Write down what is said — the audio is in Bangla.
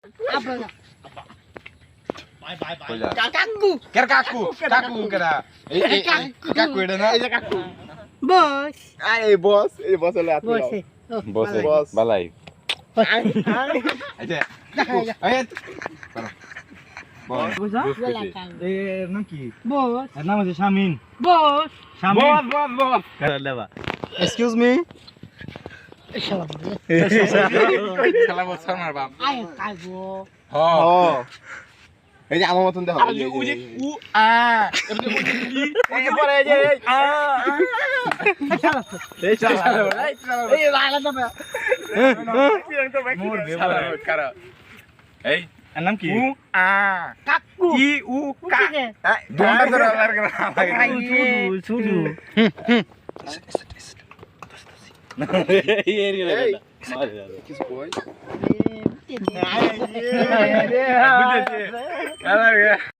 Apa? কাকু কের কাকু কাকু কেরা এই কাকু এটা না এই যে কাকু Bos. এই বস এই বস হলো আপনি Bos. Oh, বসে বস। বালাই এই যে এই বস Belakang. এর নাম কি? Bos. এর নাম হচ্ছে শামিন। Bos. শামিন। বস লেবা। Excuse me Salam. শালা বস আমার বাপ Ayo kago. হ এই যে আমার মতন দেখো উ আ এই যে পরে এই যে Salam. এই চালা Eh, wala na ba? মোর শালা কারা এই এর নাম কি? উ আ Kaku. ই উ কা Sige. দোনটা ধরে আলার করা শুধু কিছু কই Eh, বুঝেছি